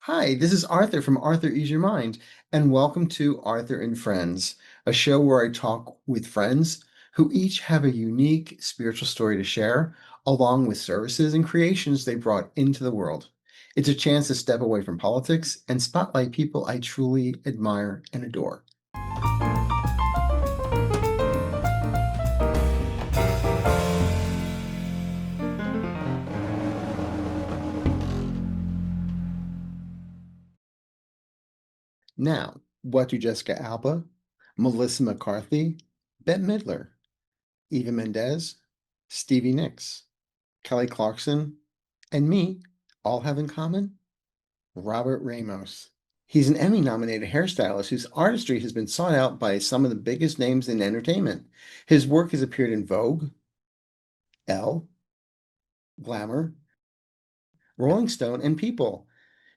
Hi, this is Arthur from Arthur Ease Your Mind, and welcome to Arthur and Friends, a show where I talk with friends who each have a unique spiritual story to share, along with services and creations they brought into the world. It's a chance to step away from politics and spotlight people I truly admire and adore. Now, what do Jessica Alba, Melissa McCarthy, Bette Midler, Eva Mendes, Stevie Nicks, Kelly Clarkson, and me all have in common? Robert Ramos. He's an Emmy-nominated hairstylist whose artistry has been sought out by some of the biggest names in entertainment. His work has appeared in Vogue, Elle, Glamour, Rolling Stone, and People.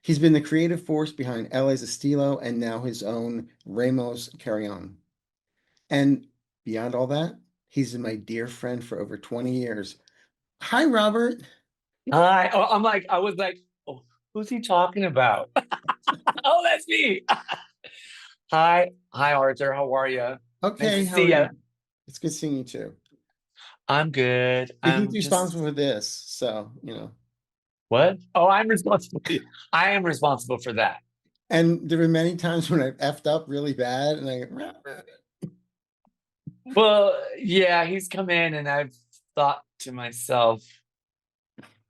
He's been the creative force behind LA's Estilo and now his own Ramos Carreon. And beyond all that, he's been my dear friend for over 20 years. Hi, Robert. Hi. Oh, I was like, oh, who's he talking about? Oh, that's me. Hi. Hi, Arthur. How are you? Nice Okay, to how are see you. you? It's good seeing you too. I'm good. He's I'm responsible just for this, so. what? Oh, I'm responsible. I am responsible for that. And there were many times when I've effed up really bad, and Well, yeah, he's come in and I've thought to myself,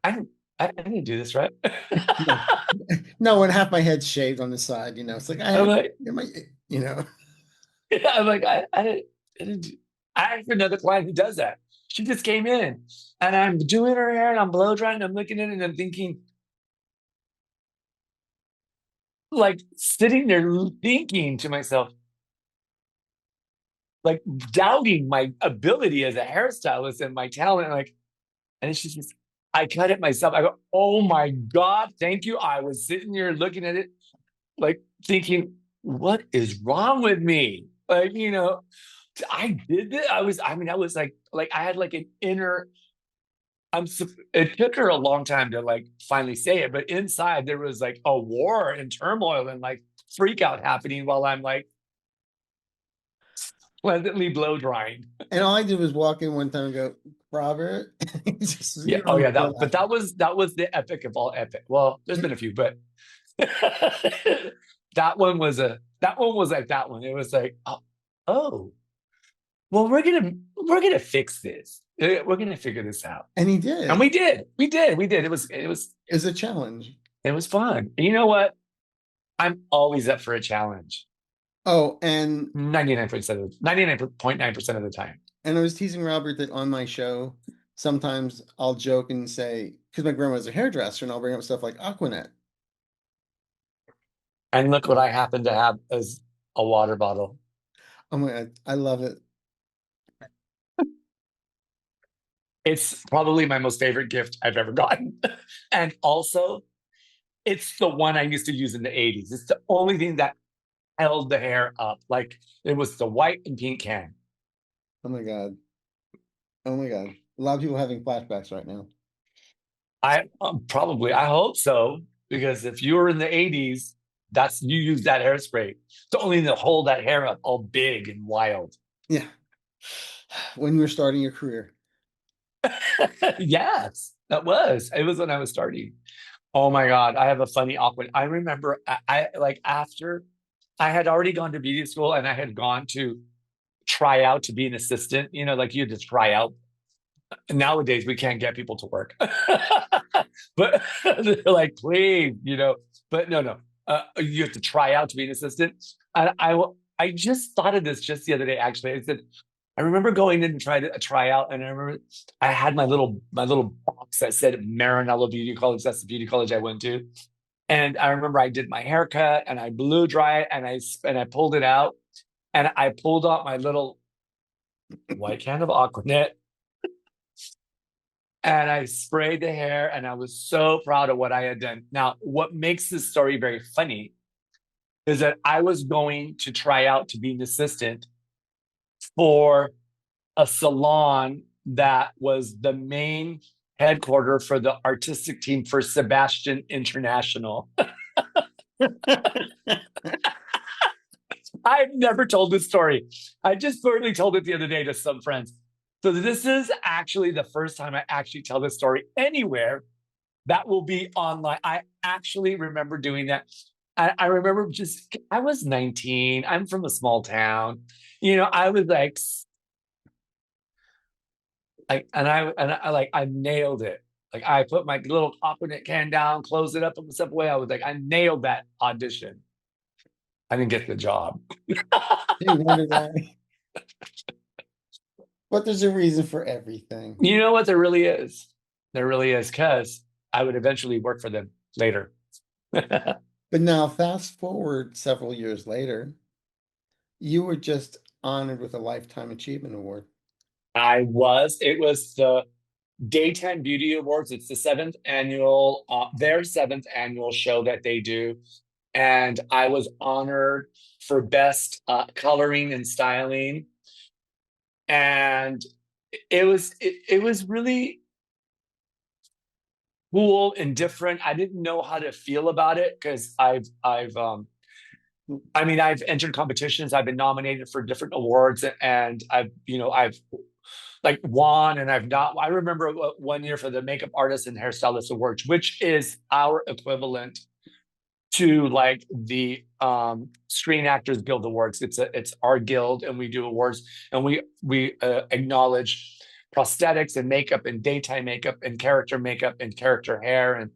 I didn't I didn't do this, right? no, no, when half my head's shaved on the side, it's like I I'm have, like, my, you know, I'm like, I didn't do, I have another client who does that. She just came in and I'm doing her hair and I'm blow drying and I'm looking at it and I'm thinking, like sitting there thinking to myself, like doubting my ability as a hairstylist and my talent. And it's just, I cut it myself. I go, oh my God, thank you. I was sitting here looking at it, like thinking, what is wrong with me? I did this. I was like, I had like an inner, it took her a long time to like finally say it, but inside there was like a war and turmoil and like freak out happening while I'm like pleasantly blow drying. and all I did was walk in one time and go, Robert, Yeah. you're Oh on the yeah. floor But laughing. that was the epic of all epic. Well, there's been a few, but that one was like that one. It was like, oh, well, we're gonna fix this. We're gonna figure this out. And he And did. we did. It was a challenge. It was fun. And you know what? I'm always up for a challenge. Oh, and 99.9% of the time. I was teasing Robert that on my show, sometimes I'll joke and say, because my grandma's a hairdresser, and I'll bring up stuff like Aquanet. And look what I happen to have as a water bottle. Oh my God, I love it. It's probably my most favorite gift I've ever gotten. And also, it's the one I used to use in the 80s. It's the only thing that held the hair up. Like it was the white and pink can. Oh my God. Oh my God. A lot of people having flashbacks right now. I hope so, because if you were in the 80s, that's you use that hairspray. It's the only thing to hold that hair up all big and wild. Yeah. When you were starting your career. Yes, that was. It was when I was starting. Oh my God, I have a funny awkward. I remember I like after I had already gone to beauty school and I had gone to try out to be an assistant, like you had to try out. Nowadays we can't get people to work. But they're like, please, but no. You have to try out to be an assistant. And I just thought of this just the other day, actually. I said, I remember going in and try to try out, and I remember I had my little box that said Marinello Beauty College. That's the beauty college I went to. And I remember I did my haircut and I blew dry it and I pulled it out and I pulled out my little white can of Aquanet and I sprayed the hair and I was so proud of what I had done. Now, what makes this story very funny is that I was going to try out to be an assistant for a salon that was the main headquarter for the artistic team for Sebastian International. I've never told this story. I just barely told it the other day to some friends. So this is actually the first time I actually tell this story anywhere. That will be online. I actually remember doing that. I remember I was 19. I'm from a small town. I was I nailed it. Like I put my little Aquanet can down, closed it up, and step away. I was like, I nailed that audition. I didn't get the job. You wonder why. But there's a reason for everything. You know what? There really is. There really is, because I would eventually work for them later. But now, fast forward several years later, you were just honored with a Lifetime Achievement Award. It was the Daytime Beauty Awards. It's the their seventh annual show that they do. And I was honored for best coloring and styling. And it was really cool and different. I didn't know how to feel about it because I've entered competitions. I've been nominated for different awards, and I've like won, and I've not. I remember one year for the Makeup Artist and Hairstylist Awards, which is our equivalent to like the Screen Actors Guild Awards. It's our guild, and we do awards, and we acknowledge prosthetics and makeup and daytime makeup and character hair and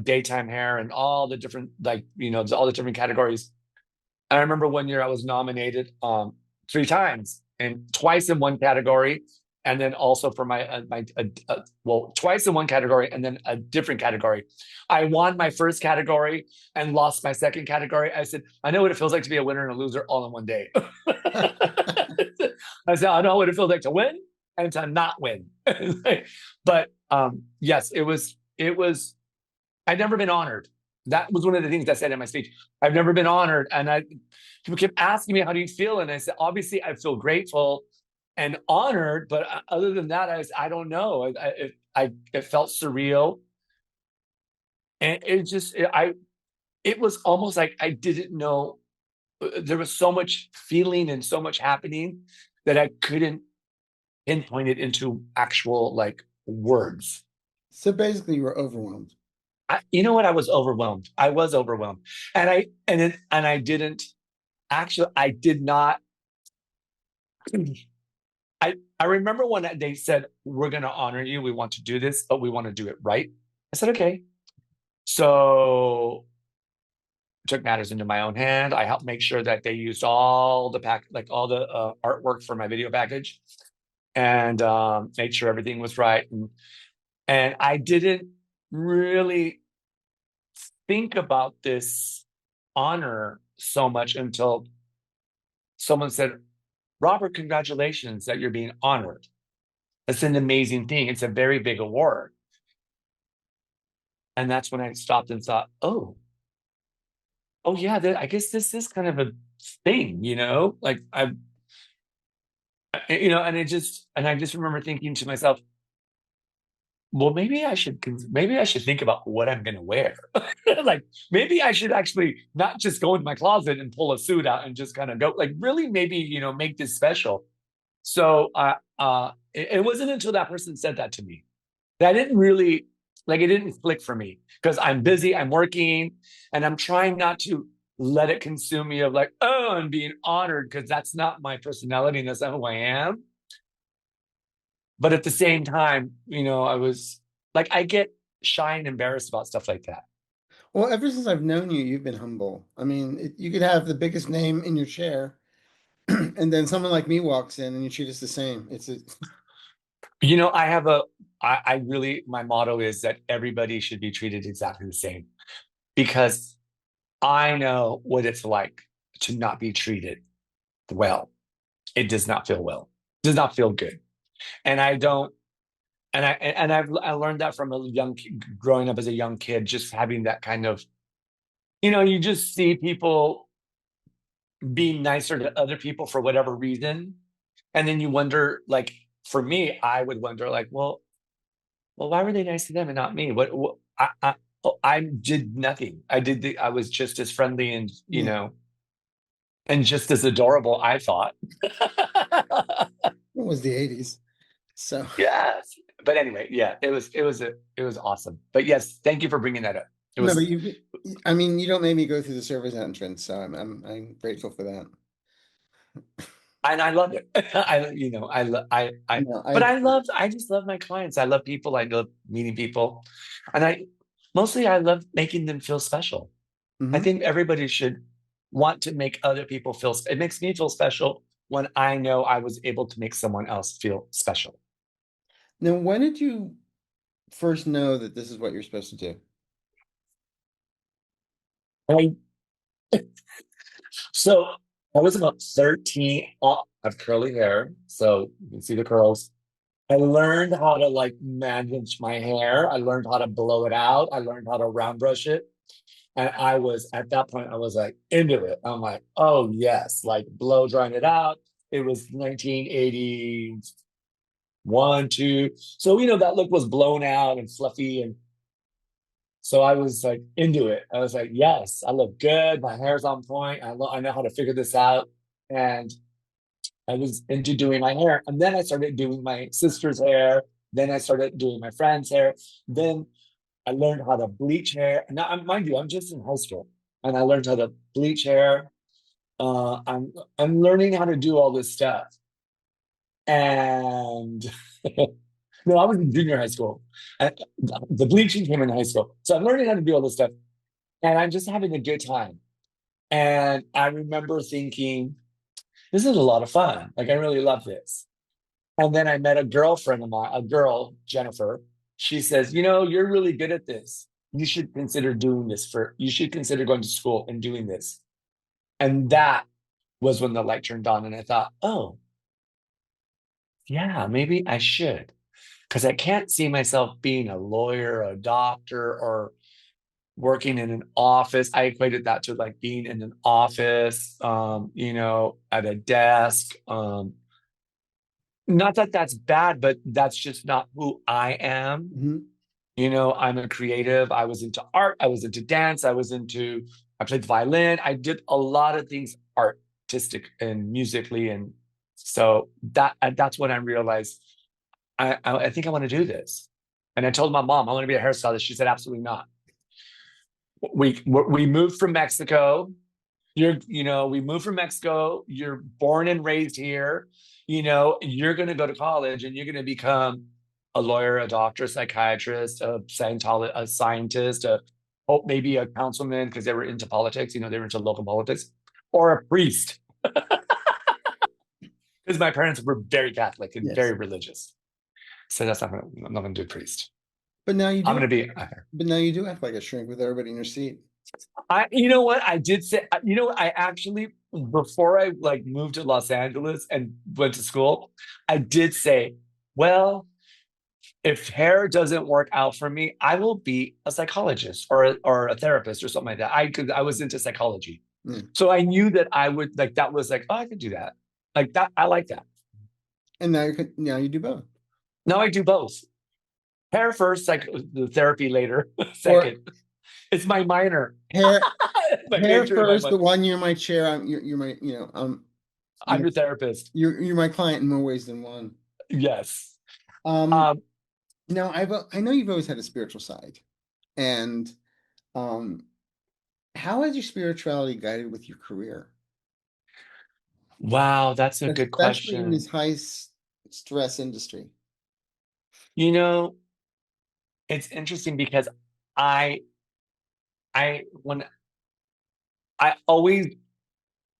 daytime hair and all the different all the different categories. I remember one year I was nominated 3 times, and twice in one category, and then also for twice in one category and then a different category. I won my first category and lost my second category. I said, I know what it feels like to be a winner and a loser all in one day. I said, I know what it feels like to win and to not win. But yes, it was, I'd never been honored. That was one of the things I said in my speech. I've never been honored. And people kept asking me, how do you feel? And I said, obviously I feel grateful and honored, but other than that, I don't know. It felt surreal. And it was almost like I didn't know. There was so much feeling and so much happening that I couldn't pinpoint it into actual like words. So basically, you were overwhelmed. You know what? I was overwhelmed. I was overwhelmed, and I didn't actually. I did not. I remember when they said, we're going to honor you. We want to do this, but we want to do it right. I said, okay. So I took matters into my own hand. I helped make sure that they used all the artwork for my video package, and made sure everything was right. And I didn't really think about this honor so much until someone said, Robert, congratulations that you're being honored. It's an amazing thing. It's a very big award. And that's when I stopped and thought, oh yeah, I guess this is kind of a thing, like and I just remember thinking to myself, well, maybe I should think about what I'm going to wear. Like maybe I should actually not just go into my closet and pull a suit out and just kind of go, like, really maybe, make this special. So it wasn't until that person said that to me that I didn't really, like, it didn't click for me, because I'm busy, I'm working, and I'm trying not to let it consume me of like, oh, I'm being honored, because that's not my personality and that's not who I am. But at the same time, I was like, I get shy and embarrassed about stuff like that. Well, ever since I've known you, you've been humble. I mean, you could have the biggest name in your chair, and then someone like me walks in and you treat us the same. I really, my motto is that everybody should be treated exactly the same, because I know what it's like to not be treated well. It does not feel well. It does not feel good. And I don't, I learned that from growing up as a young kid, just having that kind of, you just see people being nicer to other people for whatever reason. And then you wonder, like, for me, I would wonder, like, well, why were they nice to them and not me? Oh, I did nothing. I was just as friendly and, Yeah. and just as adorable, I thought. It was the 80s. So, Yes. But anyway, yeah, it was awesome. But yes, thank you for bringing that up. It no, but was, I mean, you don't make me go through the service entrance, so I'm grateful for that. and I love it. No, But I just love my clients. I love people. I love meeting people. And mostly I love making them feel special. I mhm. think everybody should want to make other people feel, it makes me feel special when I know I was able to make someone else feel special. Now, when did you first know that this is what you're supposed to do? I, so I was about 13. I have curly hair, so you can see the curls. I learned how to like manage my hair. I learned how to blow it out. I learned how to round brush it. And I was at that point, I was like into it. I'm like, oh yes, like blow drying it out. It was 1981, two. So that look was blown out and fluffy. And so I was like into it. I was like, yes, I look good. My hair's on point. I know how to figure this out. And I was into doing my hair. And then I started doing my sister's hair. Then I started doing my friend's hair. Then I learned how to bleach hair. Now, mind you, I'm just in high school, and I learned how to bleach hair. I'm learning how to do all this stuff. And no, I was in junior high school. And the bleaching came in high school, so I'm learning how to do all this stuff, and I'm just having a good time. And I remember thinking, this is a lot of fun. Like I really love this. And then I met a girlfriend of mine, a girl, Jennifer. She says, you're really good at this. You should consider doing this you should consider going to school and doing this. And that was when the light turned on. And I thought, oh, yeah, maybe I should. Because I can't see myself being a lawyer, a doctor, or working in an office. I equated that to like being in an office, at a desk. Not that that's bad, but that's just not who I am. Mhm. I'm a creative. I was into art. I was into dance. I played the violin. I did a lot of things artistic and musically. And so that's when I realized I think I want to do this. And I told my mom, I want to be a hairstylist. She said, absolutely not. We moved from Mexico. We moved from Mexico. You're born and raised here. You're going to go to college and you're going to become a lawyer, a doctor, a psychiatrist, a Scientologist, a scientist, maybe a councilman because they were into politics. They were into local politics, or a priest because my parents were very Catholic and very Yes. religious. So that's I'm not going to do priest. But now you I'm do, going to be. but now you do act like a shrink with everybody in your seat. You know what? I did say, I actually, before I like moved to Los Angeles and went to school, I did say, well, if hair doesn't work out for me, I will be a psychologist or a therapist or something like that. I was into psychology. Mm. So I knew that I would like, that was like, oh, I could do that. Like that. I like that. And now you do both. Now I do both. Hair first, like the therapy later. Or Second, it's my minor. hair My hair major and my first, the minor. one year my chair, you're my, I'm you're your therapist. you're my client in more ways than one. Yes. Um, Um, now I know you've always had a spiritual side, and um, how has your spirituality guided with your career, Wow, that's a good especially in this question. stress industry? You know, it's interesting because I when I always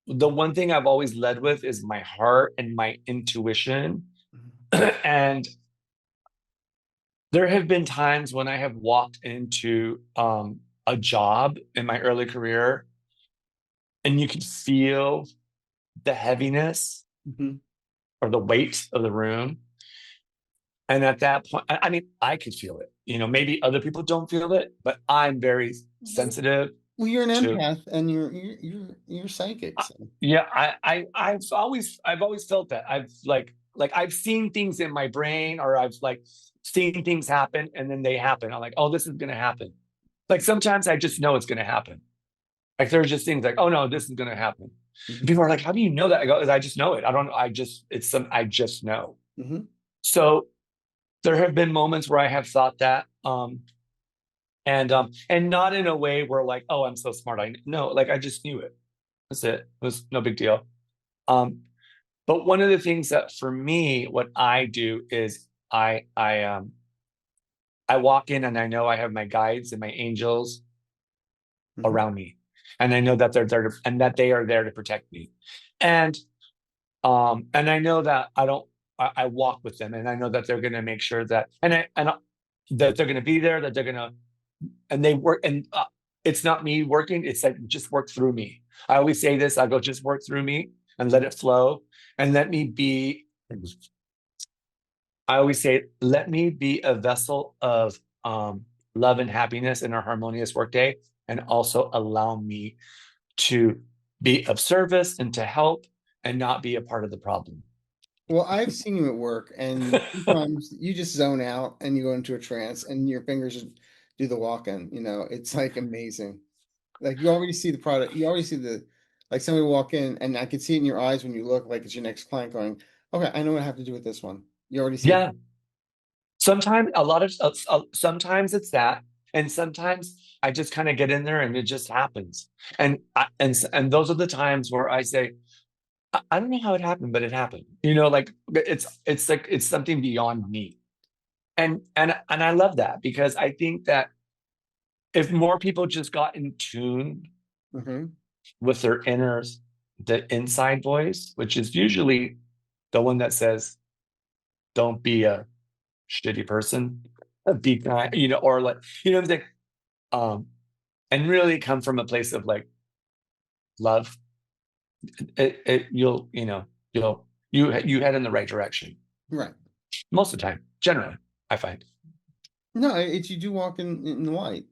the one thing I've always led with is my heart and my intuition. And there have been times when I have walked into a job in my early career and you can feel the heaviness Mhm. or the weight of the room. And at that point, I mean, I could feel it. Maybe other people don't feel it, but I'm very sensitive Well, you're an to. empath, and you're psychic. So. Yeah, I've always felt that. I've like I've seen things in my brain, or I've like seen things happen, and then they happen. I'm like, oh, this is gonna happen. Like sometimes I just know it's going to happen. Like there's just things like, oh no, this is going to happen. And Mhm. people are like, how do you know that? I go, I just know it. I don't, I just, it's some, I just know. Mhm. So there have been moments where I have thought that, and not in a way where like, oh, I'm so smart. I no, like I just knew it. That's it. It was no big deal. Um, but one of the things that for me, what I do is I walk in and I know I have my guides and my angels Mhm. around me. And I know that they're there to, and that they are there to protect me. And and I know that I walk with them and I know that they're gonna make sure that that they're gonna be there, that they're gonna and they work and it's not me working, it's like just work through me. I always say this, I go just work through me and let it flow and let me be I always say, let me be a vessel of love and happiness in our harmonious workday, and also allow me to be of service and to help and not be a part of the problem. Well, I've seen you at work, and sometimes you just zone out and you go into a trance, and your fingers just do the walk-in. It's like amazing. Like you already see the product, you already see like somebody walk in, and I can see it in your eyes when you look like it's your next client going, okay, I know what I have to do with this one. You already see it. Yeah, sometimes sometimes it's that, and sometimes I just kind of get in there and it just happens. And those are the times where I say, I don't know how it happened, but it happened. Like it's like it's something beyond me. And I love that because I think that if more people just got in tune Hmm. with their the inside voice, which is usually the one that says, don't be a shitty person, be kind, or like, what I'm saying? Um, and really come from a place of like love, you head in the right direction Right. most of the time, generally, I find. No, it's you do walk in the light.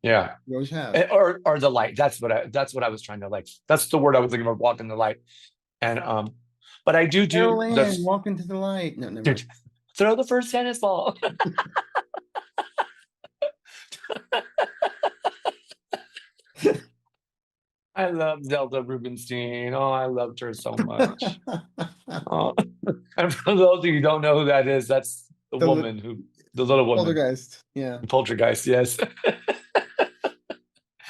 Yeah. You always have. Or the light. That's what I was trying to like. That's the word I was thinking of, walk in the light. And but I do Carol Ann, this. walk into the light. No, never mind. Dude, throw the first tennis ball. I love Zelda Rubinstein. Oh, I loved her so much. Oh. And for those of you who don't know who that is, that's the The li- woman the little woman, poltergeist. Yeah. poltergeist. Yes.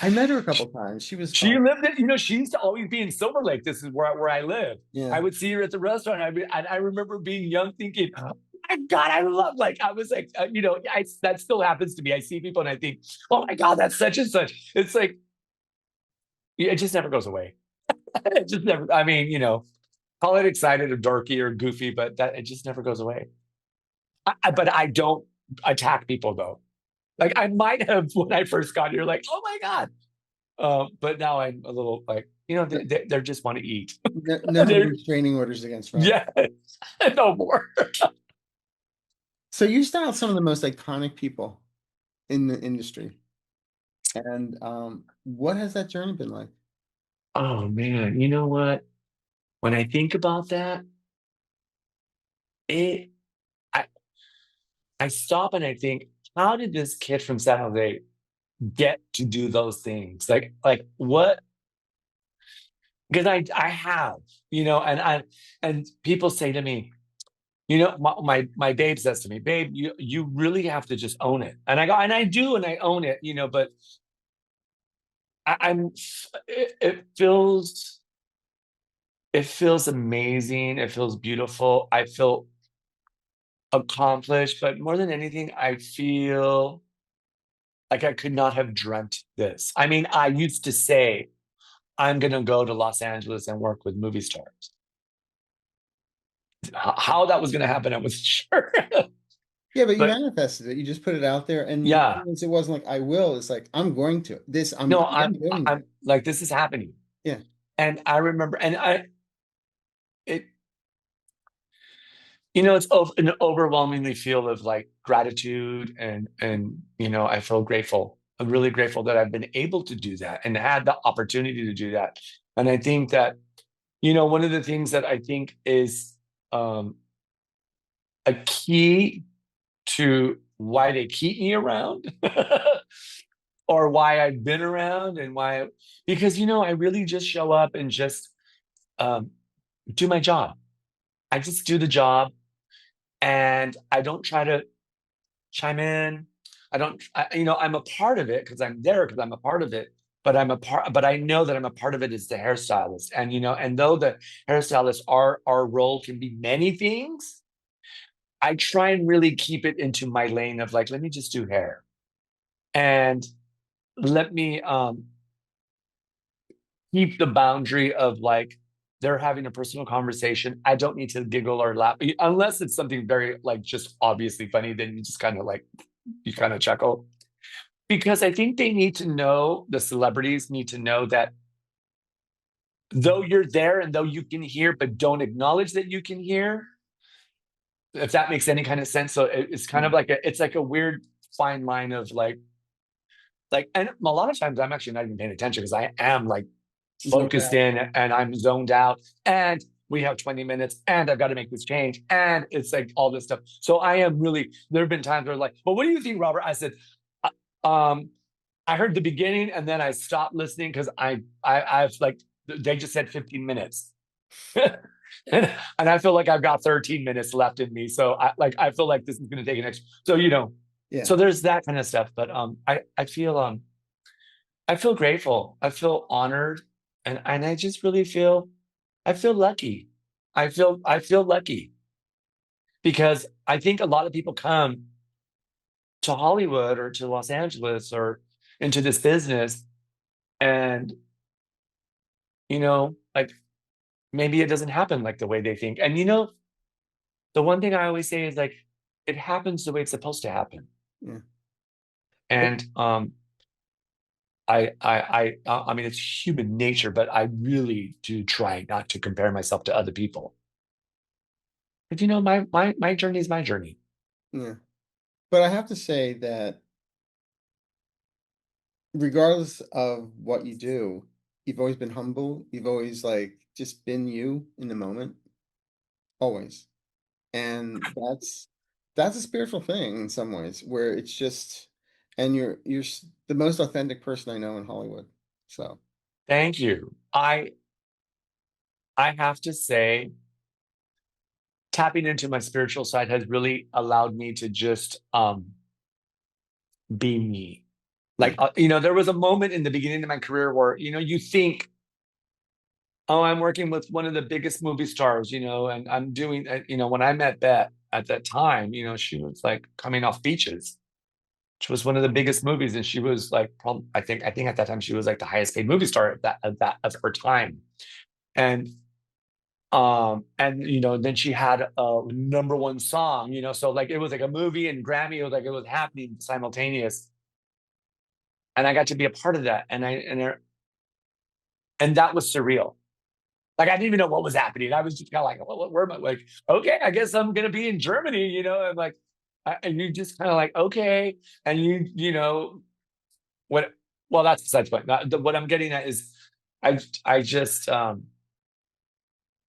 I met her a couple times. She was She fun. lived it. She used to always be in Silver Lake. This is where I live. I Yeah. would see her at the restaurant. And I remember being young, thinking, "Oh my God, I love." Like I was like, that still happens to me. I see people and I think, "Oh my God, that's such and such." It's like it just never goes away. It just never. I mean, call it excited or dorky or goofy, but that it just never goes away. But I don't attack people though. Like I might have when I first got here, like, "Oh my God." But now I'm a little like, No, they just want to eat. no more They're, restraining orders against Rob. yeah, no more. So you styled some of the most iconic people in the industry. And what has that journey been like? Oh man, you know what? When I think about that, it I I stop and I think, how did this kid from San Jose get to do those things? Like what? Because I have, and people say to me, my babe says to me, babe, you really have to just own it. And I go, and I do, and I own it, but I'm it feels amazing. It feels beautiful. I feel accomplished, but more than anything, I feel like I could not have dreamt this. I mean, I used to say, I'm going to go to Los Angeles and work with movie stars. How that was going to happen, I wasn't sure. Yeah, but you But manifested it. You just put it out there, and the yeah, thing is, it wasn't like I will. It's like I'm going to this. no, I am doing I'm it. like, this is happening. Yeah. And I remember, and it, it's an overwhelmingly feel of like gratitude and I feel grateful. I'm really grateful that I've been able to do that and had the opportunity to do that. And I think that, one of the things that I think is um, a key to why they keep me around or why I've been around and why, because, you know, I really just show up and just um, do my job. I just do the job and I don't try to chime in. I don't, you know, I'm a part of it because I'm there because I'm a part of it. But but I know that I'm a part of it as the hairstylist. And, you know, and though the hairstylist, our role can be many things, I try and really keep it into my lane of like, let me just do hair. And let me keep the boundary of like they're having a personal conversation. I don't need to giggle or laugh unless it's something very like just obviously funny. Then you just kind of like you kind of chuckle because I think they need to know the celebrities need to know that though you're there and though you can hear, but don't acknowledge that you can hear. If that makes any kind of sense. So it's kind of like it's like a weird fine line of like, and a lot of times I'm actually not even paying attention because I am like Zoned focused out. in and I'm zoned out and we have 20 minutes and I've got to make this change and it's like all this stuff. So I am really, there have been times where like, well, what do you think, Robert? I said, um, I heard the beginning and then I stopped listening because I've like, they just said 15 minutes. and I feel like I've got 13 minutes left in me. So I feel like this is going to take an extra. So, you know, Yeah. so there's that kind of stuff. But I feel grateful. I feel honored, and I just really feel I feel lucky. I feel lucky because I think a lot of people come to Hollywood or to Los Angeles or into this business and you know, like maybe it doesn't happen like the way they think. And you know, the one thing I always say is like it happens the way it's supposed to happen. Yeah. But And I mean, it's human nature, but I really do try not to compare myself to other people. But you know, my journey is my journey. yeah. But I have to say that regardless of what you do, you've always been humble. You've always like just been you in the moment, always. And that's a spiritual thing in some ways, where it's just, and you're the most authentic person I know in Hollywood. So Thank you. I have to say, tapping into my spiritual side has really allowed me to just be me. yeah, Like you know, there was a moment in the beginning of my career where you know you think, oh, I'm working with one of the biggest movie stars, you know, and I'm doing, you know, when I met Bette at that time, you know, she was like coming off Beaches, which was one of the biggest movies, and she was like, I think at that time she was like the highest paid movie star of her time, and you know, then she had a number one song, you know, so like it was like a movie and Grammy, it was like it was happening simultaneous, and I got to be a part of that, and that was surreal. Like I didn't even know what was happening. I was just kind of like, well, where am I? Like, okay, I guess I'm gonna be in Germany, you know, and like, and you just kind of like, okay, and you know, what? Well, that's besides the point. What I'm getting at is, I, I just, um,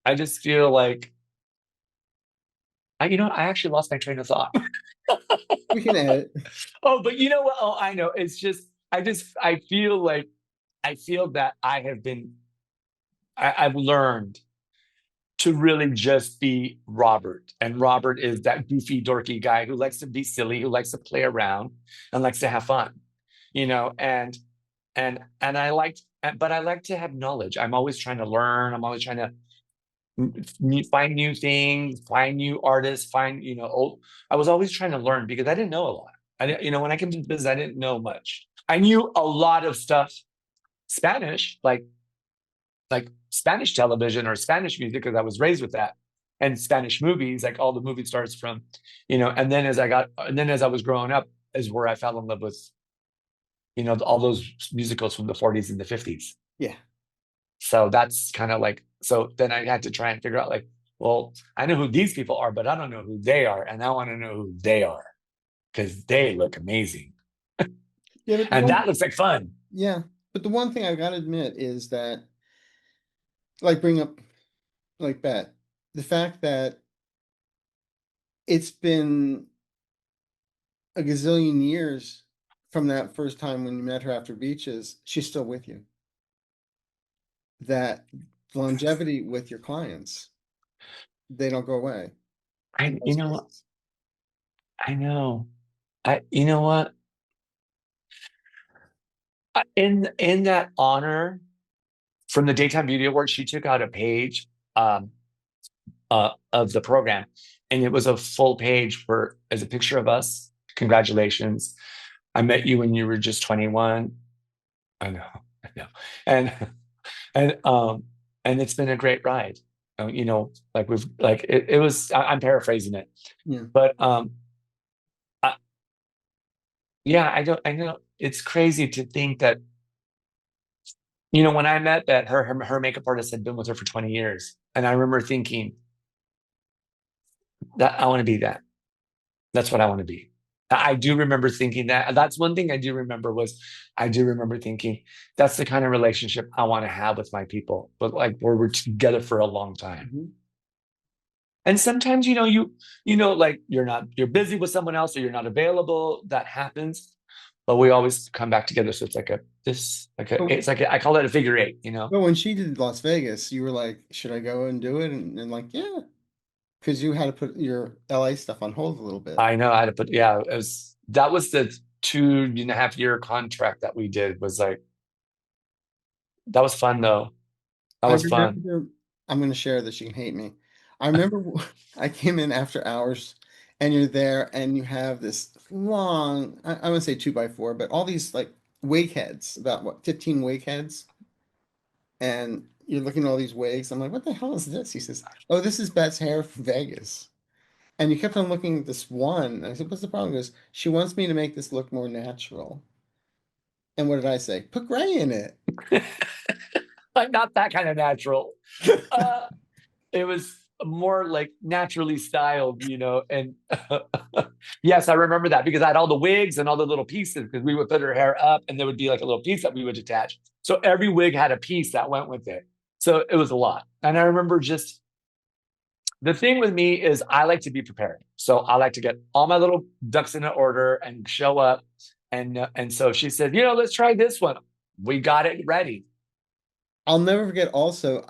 I just feel like, you know, I actually lost my train of thought. we can edit. Oh, but you know what? Oh, I know. It's just, I feel like, I feel that I've learned to really just be Robert. And Robert is that goofy, dorky guy who likes to be silly, who likes to play around and likes to have fun, you know, and I like, but I like to have knowledge. I'm always trying to learn. I'm always trying to find new things, find new artists, find, you know, old, I was always trying to learn because I didn't know a lot. I didn't, you know, when I came to business, I didn't know much. I knew a lot of stuff, Spanish, like Spanish television or Spanish music because I was raised with that, and Spanish movies, like all the movie stars from, you know. And then as I was growing up, is where I fell in love with, you know, all those musicals from the 40s and the 50s. Yeah. So that's kind of like, so then I had to try and figure out like, well, I know who these people are, but I don't know who they are, and I want to know who they are because they look amazing, Yeah, but the and one that looks like fun. yeah, but the one thing I gotta admit is that like bring up like that, the fact that it's been a gazillion years from that first time when you met her after Beaches, she's still with you. That longevity with your clients, they don't go away in You most know what? cases. I know. You know what? In that honor from the Daytime Beauty Awards, she took out a page um, of the program, and it was a full page for as a picture of us. Congratulations. I met you when you were just 21. I know. And and and it's been a great ride. You know, like we've like it was I'm paraphrasing it. Yeah. But I, yeah, I know it's crazy to think that, you know, when I met that her makeup artist had been with her for 20 years. And I remember thinking that I want to be that. That's what I want to be. I do remember thinking that. That's one thing I do remember was I do remember thinking that's the kind of relationship I want to have with my people, but like where we're together for a long time. Mhm. And sometimes, you know, you know, like you're busy with someone else or you're not available. That happens, but we always come back together. So it's like But, it's like I call it a figure eight, you know. but when she did Las Vegas, you were like, should I go and do it? And like, yeah, because you had to put your LA stuff on hold a little bit. I know how to put, yeah, that was the 2.5 year contract that we did was like, that was fun though. That I was fun. remember, I'm going to share this. You can hate me. I remember I came in after hours and you're there and you have this long, I wouldn't say 2x4, but all these like wig heads, about what, 15 wig heads. And you're looking at all these wigs. I'm like, what the hell is this? He says, oh, this is Bette's hair from Vegas. And you kept on looking at this one. And I said, what's the problem? He goes, she wants me to make this look more natural. And what did I say? Put gray in it. Like not that kind of natural. Uh, it was more like naturally styled, you know. And yes, I remember that because I had all the wigs and all the little pieces because we would put her hair up and there would be like a little piece that we would attach. So every wig had a piece that went with it. So it was a lot. And I remember just the thing with me is I like to be prepared. So I like to get all my little ducks in order and show up. And so she said, you know, let's try this one. We got it ready. I'll never forget also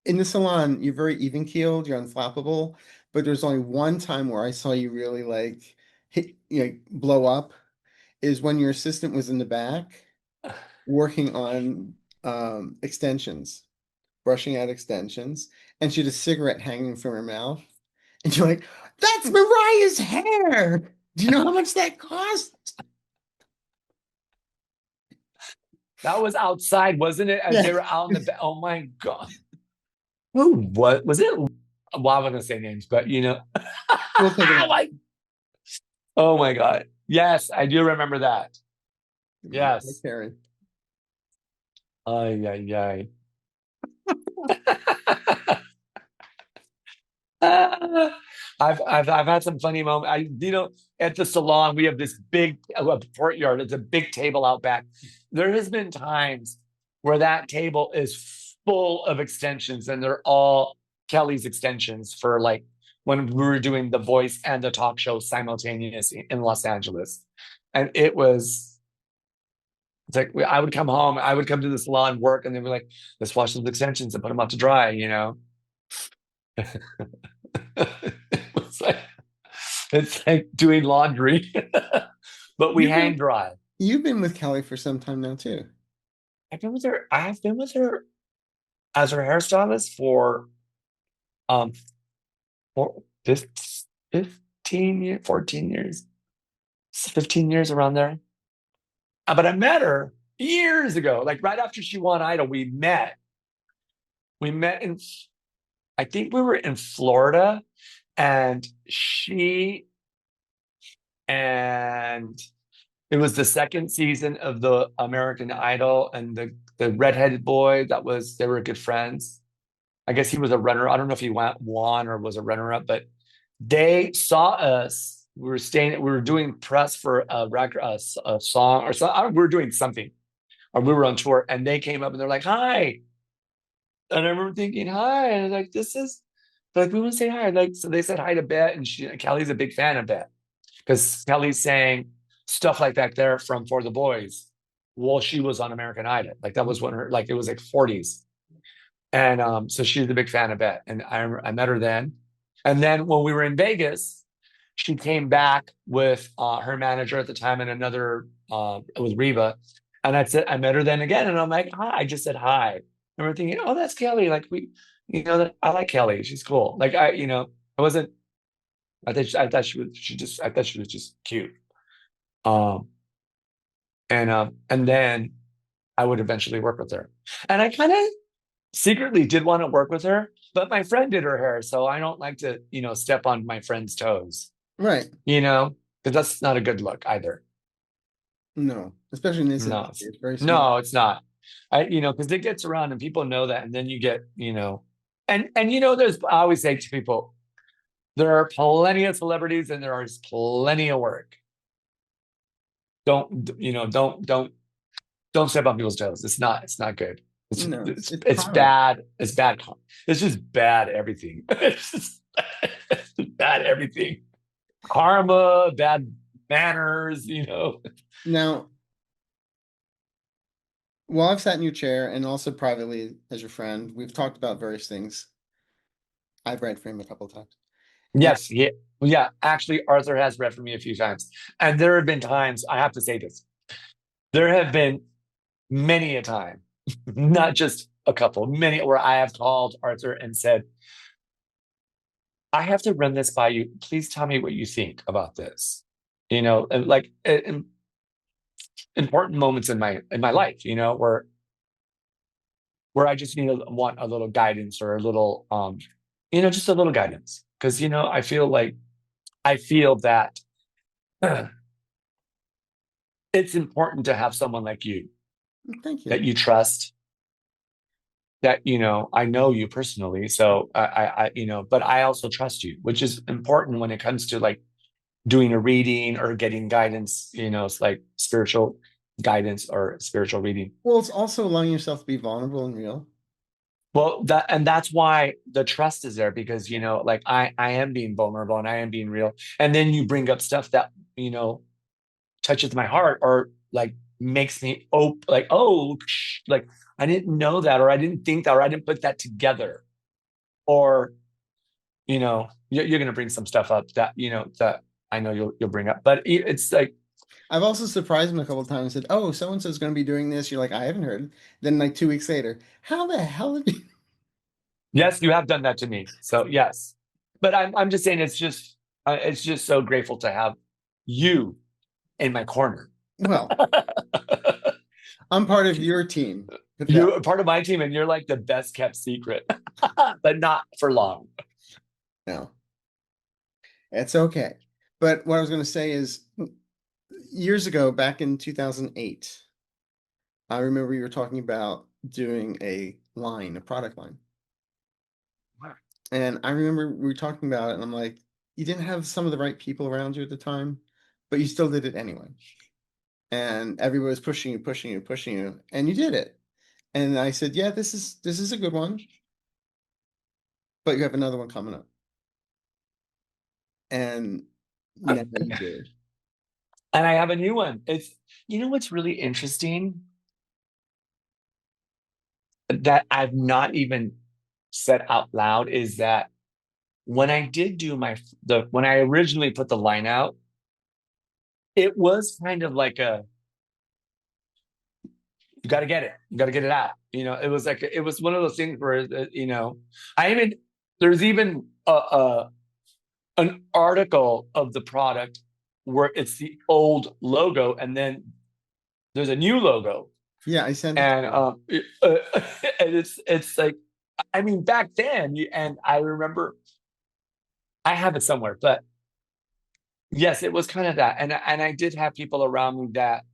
in the salon, you're very even keeled, you're unflappable, but there's only one time where I saw you really like hit, blow up is when your assistant was in the back working on extensions, brushing out extensions, and she had a cigarette hanging from her mouth. And you're like, that's Mariah's hair. Do you know how much that cost? That was outside, wasn't it? As Yeah. they were out in the back. Oh my God. Who, what was it? Well, I'm not going to say names, but you know, We'll take it out. like, oh my God. Yes, I do remember that. Mariah Yes. Carey. Ay, ay, ay. I've had some funny moments. You know, at the salon we have this big courtyard. It's a big table out back. There has been times where that table is full of extensions, and they're all Kelly's extensions for like when we were doing the voice and the talk show simultaneously in Los Angeles, and it was. It's like I would come home, I would come to the salon, work, and they were like, "Let's wash those extensions and put them out to dry," you know. It's like it's like doing laundry, but we You've hang been dry. you've been with Kelly for some time now too. I've been with her. I've been with her as her hairstylist um for 15 years, 14 years, 15 years around there. But I met her years ago, like right after she won Idol. We met. We met in I think we were in Florida, and she and it was the second season of the American Idol, and the redheaded boy that was they were good friends. I guess he was a runner. I don't know if he won or was a runner up, but they saw us. We were staying. We were doing press for a record, a song, or something. We were doing something, or we were on tour, and they came up and they're like, "Hi," and I remember thinking, "Hi," and I was like, "This is." They're like, we want to say hi. Like, so they said hi to Bette, and Kelly's a big fan of Bette because Kelly sang stuff like that there from For the Boys. Well, she was on American Idol. Like that was when her, like it was like 40s. And so she's a big fan of Bette. And I met her then. And then when we were in Vegas, she came back with her manager at the time and another with Reba. And I met her then again. And I'm like, hi. I just said hi. And we're thinking, oh, that's Kelly. Like that I like Kelly. She's cool. Like I wasn't, I thought I thought she was just cute. Um, and then I would eventually work with her. And I kind of secretly did want to work with her, but my friend did her hair, so I don't like to, step on my friend's toes, Right. because that's not a good look either. No, especially in this No, industry. It's very small. no, it's not. Because it gets around and people know that, and then you get, and there's I always say to people, there are plenty of celebrities and there is plenty of work. Don't don't step on people's toes. It's not good. It's No, it's, it's it's product. bad. It's bad. It's just bad everything. It's just bad everything. Karma, bad manners. Now, while I've sat in your chair and also privately as your friend, we've talked about various things. I've read for him a couple of times. Yes, yeah, yeah. Actually, Arthur has read for me a few times, and there have been times. I have to say this. There have been many a time, not just a couple, many where I have called Arthur and said, I have to run this by you. Please tell me what you think about this. And like important moments in my life, where I just want a little guidance or a little just a little guidance. Because I feel that it's important to have someone like you Thank that you. you trust, that I know you personally, so but I also trust you, which is important when it comes to like doing a reading or getting guidance. It's like spiritual guidance or spiritual reading. Well, it's also allowing yourself to be vulnerable and real. Well, that's why the trust is there, because like I am being vulnerable and I am being real, and then you bring up stuff that touches my heart or like makes me like, oh, like I didn't know that, or I didn't think that, or I didn't put that together, or you're going to bring some stuff up that that I know you'll bring up, but it's like, I've also surprised him a couple of times and said, "Oh, so and so is going to be doing this." You're like, "I haven't heard." Then like 2 weeks later, how the hell did you? yes, you have done that to me, so yes, but I'm just saying it's just so grateful to have you in my corner. Well, I'm part of your team. Put that You're part of my team, and you're like the best kept secret, but not for long. no, it's okay. But what I was going to say is, years ago, back in 2008, I remember you were talking about doing a line, a product line. And I remember we were talking about it, and I'm like, you didn't have some of the right people around you at the time, but you still did it anyway. And everybody was pushing you, pushing you, pushing you, and you did it. And I said, yeah, this is a good one, but you have another one coming up. And now you do. And I have a new one. It's what's really interesting that I've not even said out loud is that when I did do when I originally put the line out, it was kind of like you got to get it, you got to get it out. It was like it was one of those things where I even there's even an article of the product where it's the old logo and then there's a new logo. Yeah, I sent it. And and it's like, I mean, back then, and I remember I have it somewhere, but yes, it was kind of that. And I did have people around me that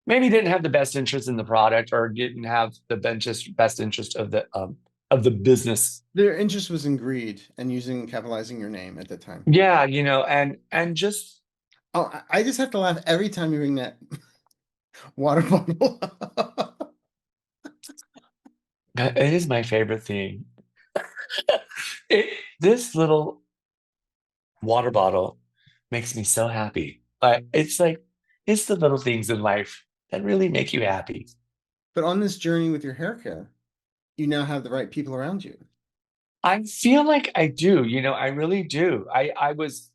maybe didn't have the best interest in the product or didn't have the best interest of the business. Their interest was in greed and capitalizing your name at the time. Yeah, and just Oh, I just have to laugh every time you bring that water bottle. it is my favorite thing. This little water bottle makes me so happy. Like, it's the little things in life that really make you happy. But on this journey with your hair care, you now have the right people around you. I feel like I do, I really do. I was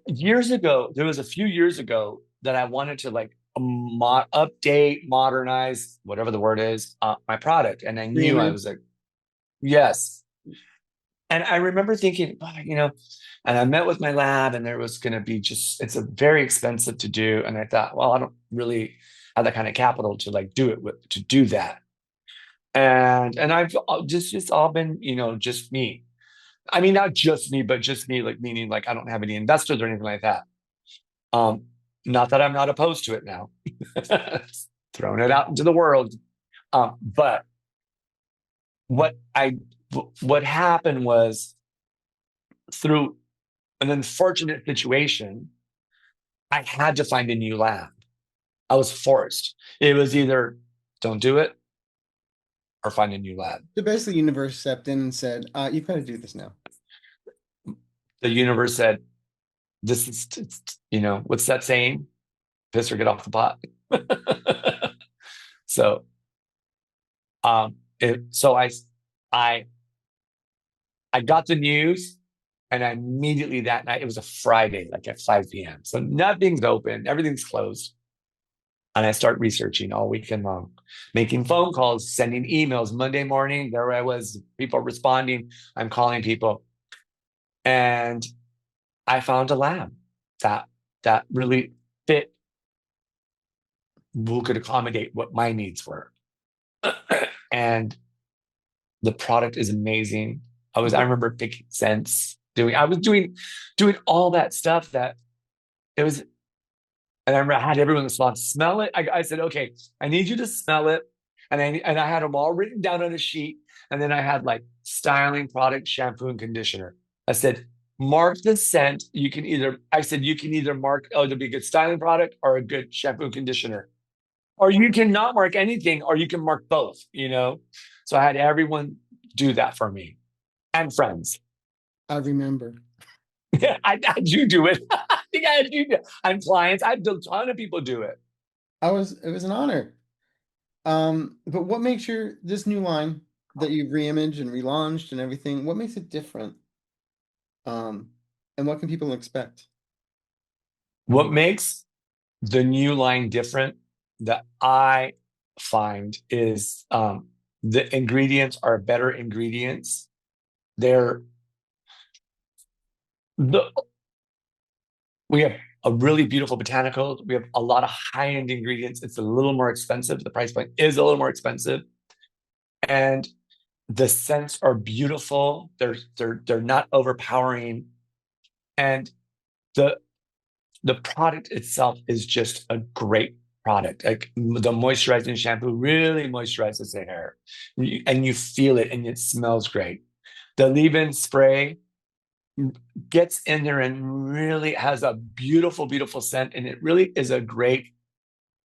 years ago, there was a few years ago that I wanted to like update, modernize, whatever the word is, my product. And I knew I was Reimage. like, yes. And I remember thinking, "Oh, and I met with my lab and there was going to be it's a very expensive to do. And I thought, well, I don't really have that kind of capital to like to do that. And I've just all been, just me. I mean, not just me, but just me, like meaning like I don't have any investors or anything like that. Um, Not that I'm not opposed to it now. Throwing it out into the world. But what I what happened was through an unfortunate situation, I had to find a new lab. I was forced. It was either don't do it or find a new lab. So basically, universe stepped in and said, "You've got to do this now." The universe said, "This is, what's that saying? Piss or get off the pot." So, so I, I got the news, and I immediately that night, it was a Friday, like at 5 p.m. So nothing's open, everything's closed. And I start researching all weekend long, making phone calls, sending emails. Monday morning, there I was, people responding. I'm calling people. And I found a lab that really fit, who could accommodate what my needs were. And the product is amazing. I remember picking scents, I was doing all that stuff that it was. And I remember I had everyone in the salon smell it. I said, okay, I need you to smell it. And I had them all written down on a sheet. And then I had like styling product, shampoo, and conditioner. I said, mark the scent. You can either mark, oh, it'll be a good styling product or a good shampoo and conditioner. Or you can not mark anything, or you can mark both. So I had everyone do that for me and friends. I remember. Yeah, I do it. I think I do. And clients, I had a ton of people do it. It was an honor. But what makes this new line that you've reimaged and relaunched and everything, what makes it different? Um, and what can people expect? What makes the new line different that I find is the ingredients are better ingredients. They're the We have a really beautiful botanical. We have a lot of high-end ingredients. It's a little more expensive. The price point is a little more expensive. And the scents are beautiful. They're not overpowering. And the the product itself is just a great product. Like the moisturizing shampoo really moisturizes the hair, and you feel it, and it smells great. The leave-in spray gets in there and really has a beautiful, beautiful scent, and it really is a great,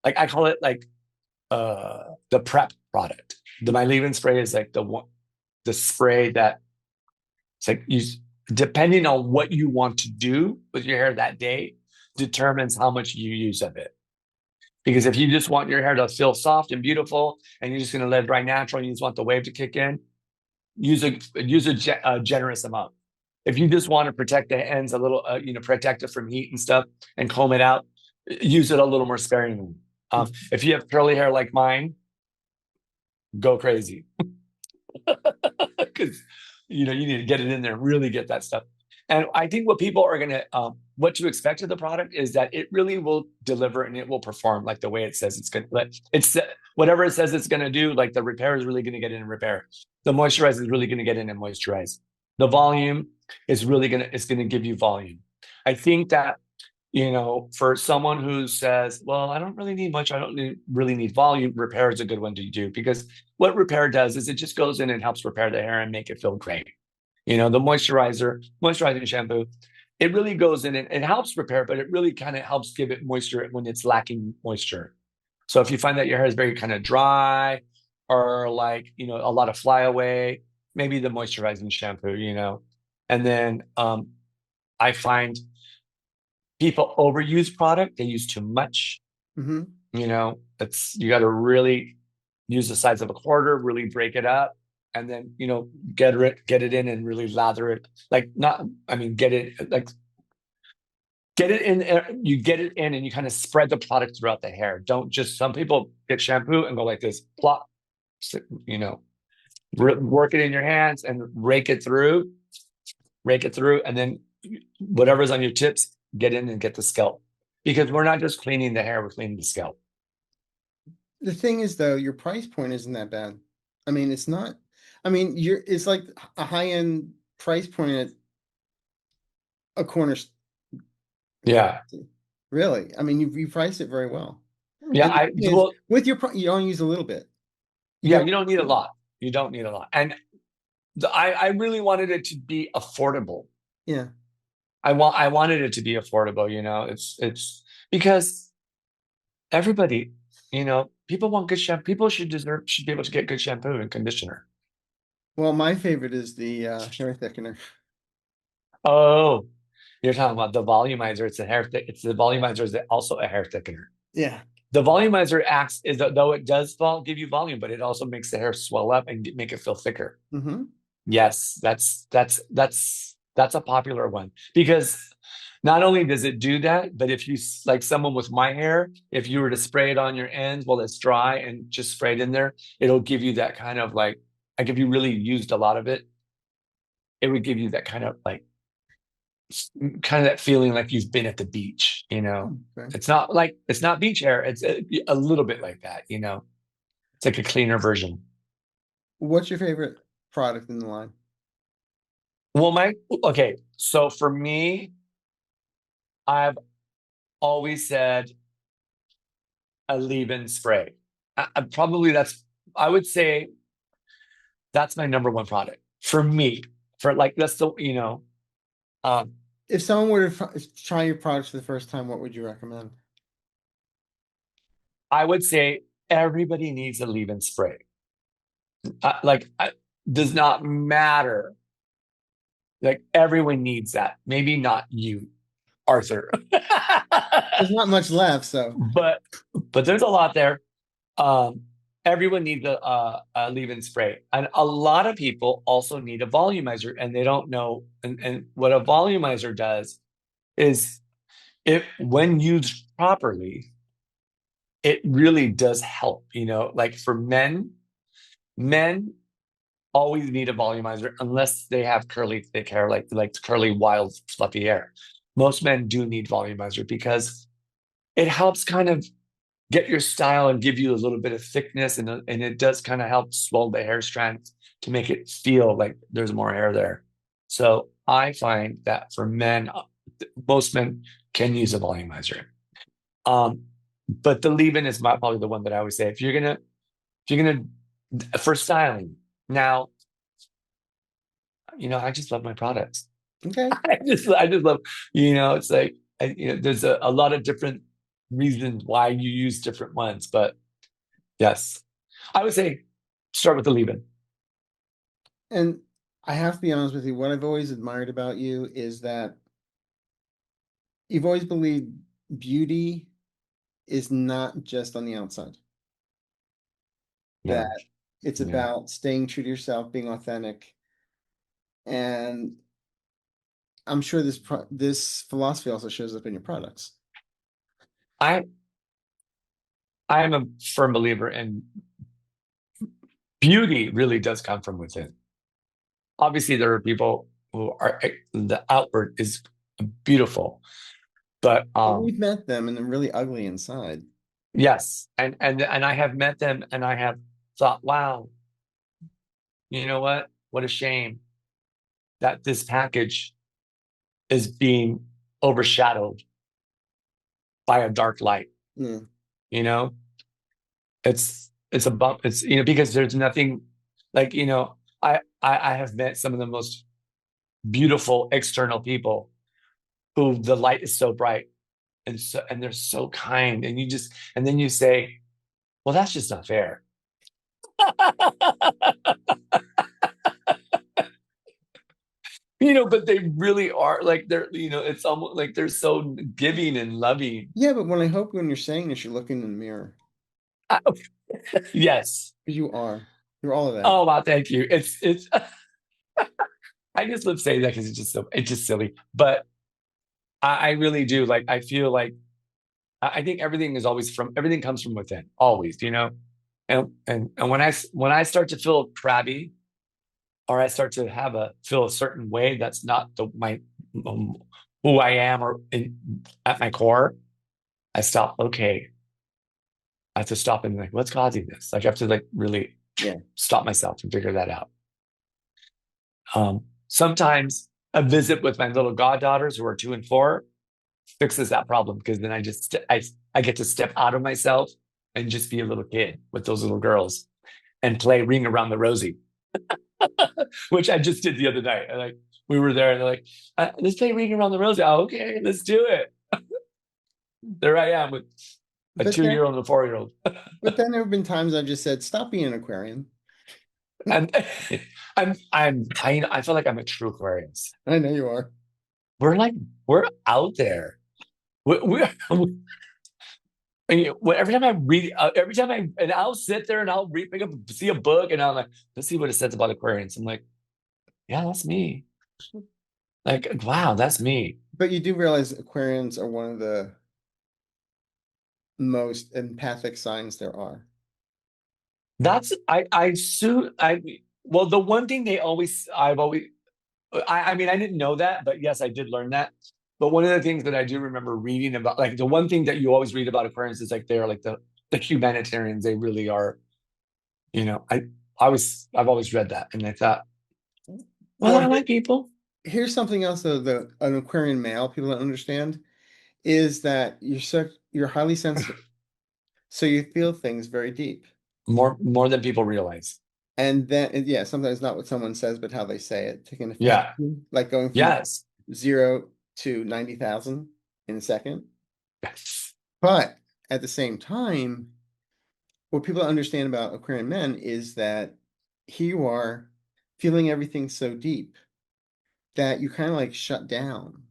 like I call it like the prep product. My leave-in spray is like the spray that it's like depending on what you want to do with your hair that day determines how much you use of it. Because if you just want your hair to feel soft and beautiful, and you're just going to let it dry natural, and you just want the wave to kick in, use a generous amount. If you just want to protect the ends a little, protect it from heat and stuff, and comb it out, use it a little more sparingly. If you have curly hair like mine, go crazy, because you need to get it in there, really get that stuff. And I think what people are gonna, what to expect of the product is that it really will deliver, and it will perform like the way it says it's gonna. It's whatever it says it's gonna do. Like the repair is really gonna get in and repair. The moisturize is really gonna get in and moisturize. The volume is really gonna give you volume. I think that for someone who says, well, I don't really need much, I don't really need volume, repair is a good one to do, because what repair does is it just goes in and helps repair the hair and make it feel great. The moisturizing shampoo, it really goes in and it helps repair, but it really kind of helps give it moisture when it's lacking moisture. So if you find that your hair is very kind of dry, or like, a lot of flyaway, maybe the moisturizing shampoo. And then I find people overuse product. They use too much. Hmm. You got to really use the size of a quarter, really break it up, and then get it in and really lather it. Like not, I mean, get it in. You get it in, and you kind of spread the product throughout the hair. Don't just. Some people get shampoo and go like this, plop. You know, work it in your hands and rake it through, and then whatever's on your tips, get in and get the scalp. Because we're not just cleaning the hair, we're cleaning the scalp. The thing is, though, your price point isn't that bad. I mean, it's not. I mean, it's like a high-end price point at a corner. Yeah. Really, I mean, you priced it very well. Yeah. And the thing is, Well, with you only use a little bit. You yeah, got you don't need a lot. You don't need a lot. And I really wanted it to be affordable. yeah. I wanted it to be affordable, it's because everybody, people want good shampoo. People should be able to get good shampoo and conditioner. Well, my favorite is the hair thickener. Oh, you're talking about the volumizer. It's the volumizer is also a hair thickener. Yeah. The volumizer acts is that though it does give you volume, but it also makes the hair swell up and make it feel thicker. Mm-hmm. Yes, that's a popular one because not only does it do that, but if you like someone with my hair, if you were to spray it on your ends while it's dry and just spray it in there, it'll give you that kind of like if you really used a lot of it, it would give you that kind of like that feeling like you've been at the beach. Okay. It's not beach hair. It's a little bit like that. It's like a cleaner version. What's your favorite product in the line? Well, okay. So for me, I've always said a leave-in spray. I would say that's my number one product for me. For like that's the um, If someone were to try your products for the first time, what would you recommend? I would say everybody needs a leave-in spray. Does not matter. Like everyone needs that. Maybe not you, Arthur. There's not much left, so but there's a lot there. Um, Everyone needs a leave-in spray, and a lot of people also need a volumizer, and they don't know. And what a volumizer does is, when used properly, it really does help. Like for men always need a volumizer unless they have curly, thick hair, like curly, wild, fluffy hair. Most men do need volumizer because it helps kind of get your style and give you a little bit of thickness, and it does kind of help swell the hair strands to make it feel like there's more hair there. So I find that for men, most men can use a volumizer. But the leave-in is probably the one that I always say if you're gonna for styling. Now, I just love my products. okay. I just love, it's like, there's a lot of different reasons why you use different ones, but yes, I would say start with the leave-in. And I have to be honest with you, what I've always admired about you is that you've always believed beauty is not just on the outside. Yeah. That it's Yeah. about staying true to yourself, being authentic. And I'm sure this philosophy also shows up in your products. I I am a firm believer in beauty really does come from within. Obviously, there are people who are the outward is beautiful, but But we've met them and they're really ugly inside. yes, and I have met them and I have thought, wow, you know what? What a shame that this package is being overshadowed by a dark light. Yeah. You know, it's a bump. It's because there's nothing like I have met some of the most beautiful external people who the light is so bright and they're so kind, and then you say, well, that's just not fair. You know, but they really are like they're, you know, it's almost like they're so giving and loving. Yeah, but when I hope when you're saying this, you're looking in the mirror. I- yes. Because you are. You're all of that. Oh wow, thank you. It's I just love saying that because it's just silly. But I really do like I feel like I think everything comes from within, always, you know. And when I start to feel crabby or I start to feel a certain way that's not um, who I am at my core, I stop. Okay, I have to stop and like, what's causing this? Like, I have to like really Yeah. stop myself and figure that out. Sometimes a visit with my little goddaughters who are 2 and 4 fixes that problem because then I get to step out of myself and just be a little kid with those little girls and play Ring Around the Rosie, which I just did the other night. And, like we were there and they're like, let's play Ring Around the Rosie. Oh, okay, let's do it. There I am with a But 2-year-old and a 4-year-old. but then there have been times I've just said, stop being an Aquarian. And I feel like I'm a true Aquarius. I know you are. We're out there. We're and, every time I read, and I'll sit there and I'll pick up, see a book, and I'm like, let's see what it says about Aquarians. I'm like, yeah, that's me. Like, wow, that's me. But you do realize Aquarians are one of the most empathic signs there are. That's I soon I well, the one thing I mean, I didn't know that, but yes, I did learn that. But one of the things that I do remember reading about, like the one thing that you always read about Aquarians is like they're like the humanitarians. They really are. You know, I've always read that, and I thought, well, I like people. Here's something else though, an Aquarian male people don't understand is that you're highly sensitive. So you feel things very deep. More than people realize. And then yeah, sometimes not what someone says, but how they say it. Taking Yeah. like going from Yes. 0 to 90,000 in a second. But at the same time, what people understand about Aquarian men is that here you are feeling everything so deep that you kind of like shut down.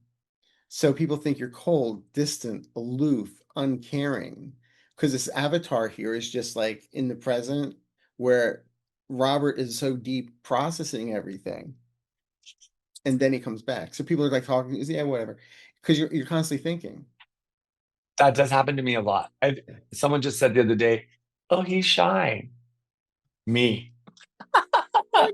So people think you're cold, distant, aloof, uncaring. Because this avatar here is just like in the present where Robert is so deep processing everything. And then he comes back. So people are like talking, yeah, whatever. Because you're constantly thinking. That does happen to me a lot. Someone just said the other day, "Oh, he's shy." Me.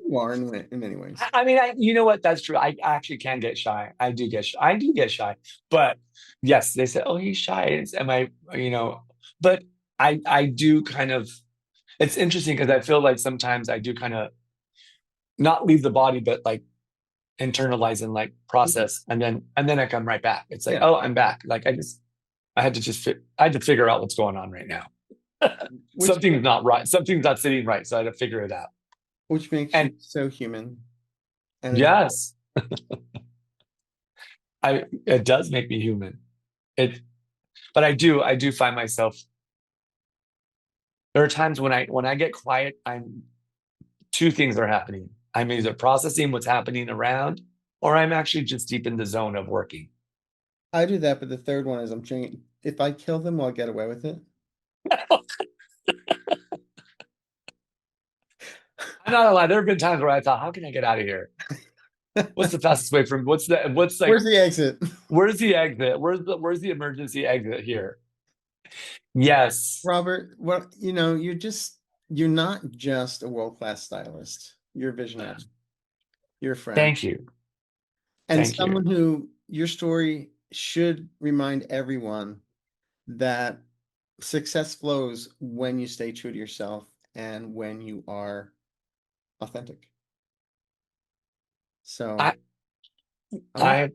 You are in many ways. I mean, you know what? That's true. I actually can get shy. I do get shy. I do get shy. But yes, they said, "Oh, he's shy." Am I? You know? But I do kind of. It's interesting because I feel like sometimes I do kind of not leave the body, but like internalize and like process, and then I come right back. It's like, Yeah. oh, I'm back. Like I had to figure out what's going on right now. Something's not right. Something's not sitting right. So I had to figure it out. Which makes And you so human. And yes, it does make me human. But I do find myself. There are times when I get quiet, two things are happening. I'm either processing what's happening around, or I'm actually just deep in the zone of working. I do that, but the third one is I'm thinking if I kill them, will I get away with it? I'm not gonna lie. There have been times where I thought, how can I get out of here? What's the fastest way from what's like Where's the exit? where's the exit? Where's the emergency exit here? Yes. Robert, well, you're not just a world-class stylist. You're a visionary. You're a friend. Thank you. And Thank you. someone who your story should remind everyone that success flows when you stay true to yourself and when you are authentic. So I I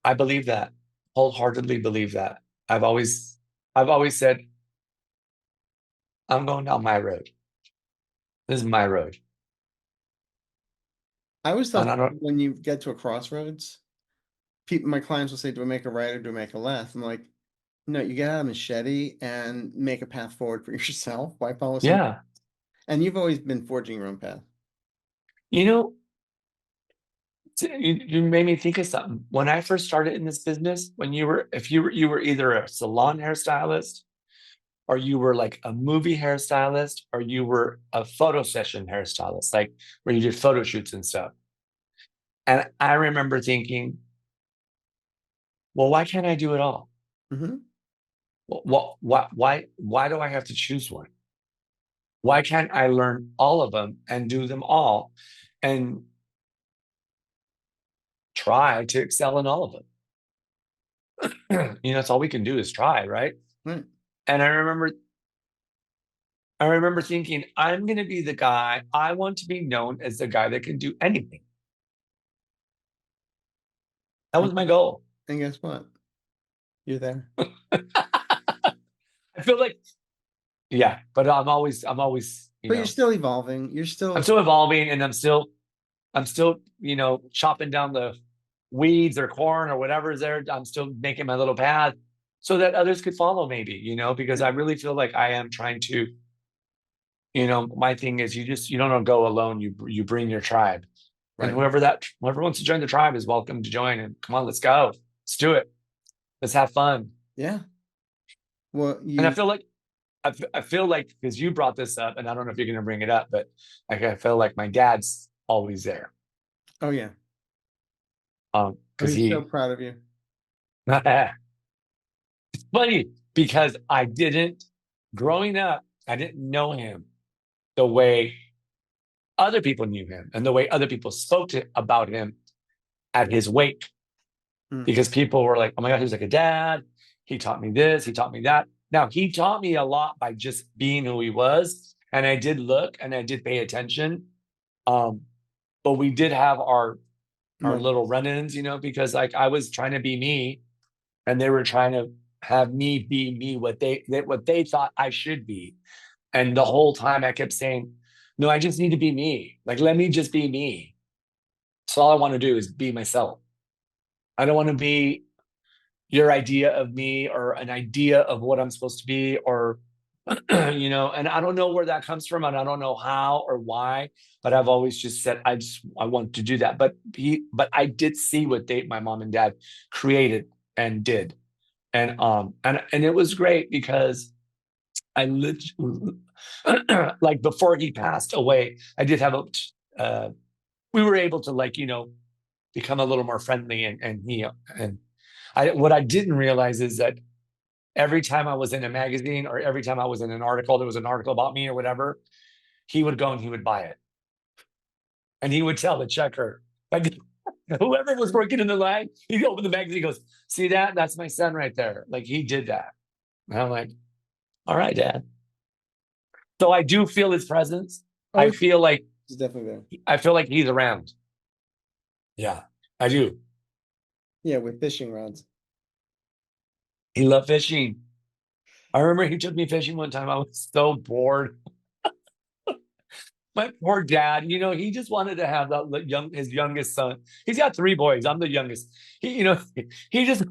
I believe that. Wholeheartedly believe that. I've always said, I'm going down my road. This is my road. I always And tell I people don't when you get to a crossroads, my clients will say, do I make a right or do I make a left? I'm like, no, you get out a machete and make a path forward for yourself. Why follow some? And you've always been forging your own path. you know, You made me think of something. When I first started in this business, when you were either a salon hairstylist, or you were like a movie hairstylist, or you were a photo session hairstylist, like where you did photo shoots and stuff. And I remember thinking, well, why can't I do it all? Hmm. Why do I have to choose one? Why can't I learn all of them and do them all and try to excel in all of them? It's all we can do is try, right? Right. And I remember thinking, I'm going to be the guy. I want to be known as the guy that can do anything. That was And, my goal. and guess what? You're there. I feel like, yeah, but I'm always, But you're still evolving. You're I'm still still evolving, and I'm still, chopping down the weeds or corn or whatever is there. I'm still making my little path so that others could follow, maybe, because I really feel like I am trying to, my thing is you don't go alone. You bring your tribe, and right. whoever wants to join the tribe is welcome to join. And come on, let's go. Let's do it. Let's have fun. Yeah. Well, And I you, feel like I feel like because you brought this up, and I don't know if you're going to bring it up, but like I feel like my dad's always there. oh yeah. Oh, Because he's so he proud of you. it's funny because growing up, I didn't know him the way other people knew him and the way other people spoke about him at his wake. Mm. Because people were like, oh my God, he was like a dad. He taught me this, he taught me that. Now, he taught me a lot by just being who he was. And I did look and I did pay attention. Um, but we did have our little Moments. run-ins, because like I was trying to be me and they were trying to have me be me, what they thought I should be. And the whole time I kept saying, no, I just need to be me. Like, let me just be me. So all I want to do is be myself. I don't want to be your idea of me or an idea of what I'm supposed to be, or and I don't know where that comes from and I don't know how or why, but I've always just said I want to do that. But I did see what my mom and dad created and did. And it was great because I literally like before he passed away, I did have we were able to become a little more friendly, and what I didn't realize is that every time I was in a magazine or every time I was in an article, there was an article about me or whatever, he would go and he would buy it. And he would tell the checker, like whoever was working in the line, he'd open the magazine, he goes, see that? That's my son right there. Like he did that. And I'm like, all right, Dad. So I do feel his presence. Oh, I feel like he's definitely there. I feel like he's around. Yeah, I do. Yeah, with fishing rods. He loved fishing. I remember he took me fishing one time. I was so bored. My poor dad, he just wanted to have his youngest son. He's got three boys. I'm the youngest. He just,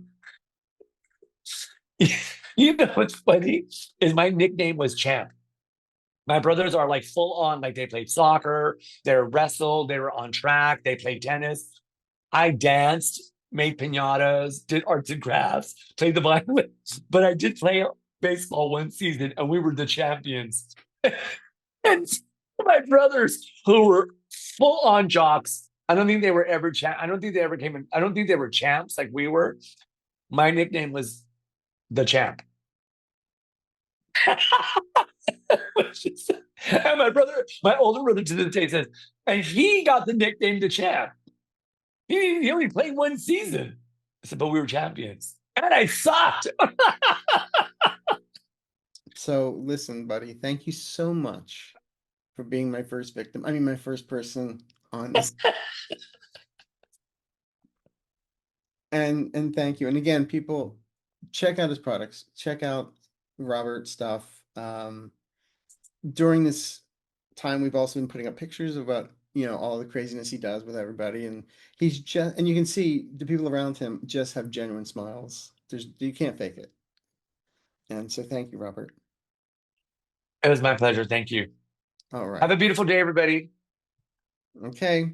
what's funny is my nickname was Champ. My brothers are like full on, like they played soccer, they wrestled, they were on track, they played tennis. I danced, made pinatas, did arts and crafts, played the violin, but I did play baseball one season and we were the champions. And my brothers who were full on jocks, I don't think they were ever I don't think they ever came in. I don't think they were champs like we were. My nickname was the champ. And my older brother to this day says, and he got the nickname the champ. He only played one season. I said, but we were champions. And I sucked. So listen, buddy, thank you so much for being my first victim. I mean, my first person on this. And thank you. And again, people, check out his products. Check out Robert's stuff. During this time, we've also been putting up pictures about, all the craziness he does with everybody. And and you can see the people around him just have genuine smiles. You can't fake it. And so thank you, Robert. It was my pleasure. Thank you. All Have right. a beautiful day, everybody. Okay.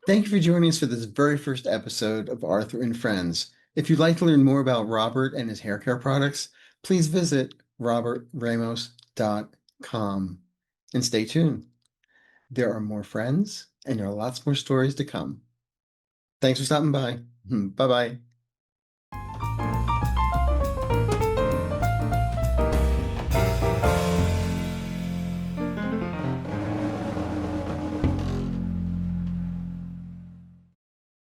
Thank you for joining us for this very first episode of Arthur and Friends. If you'd like to learn more about Robert and his hair care products, please visit robertramos.com and stay tuned. There are more friends and there are lots more stories to come. Thanks for stopping by. Bye-bye.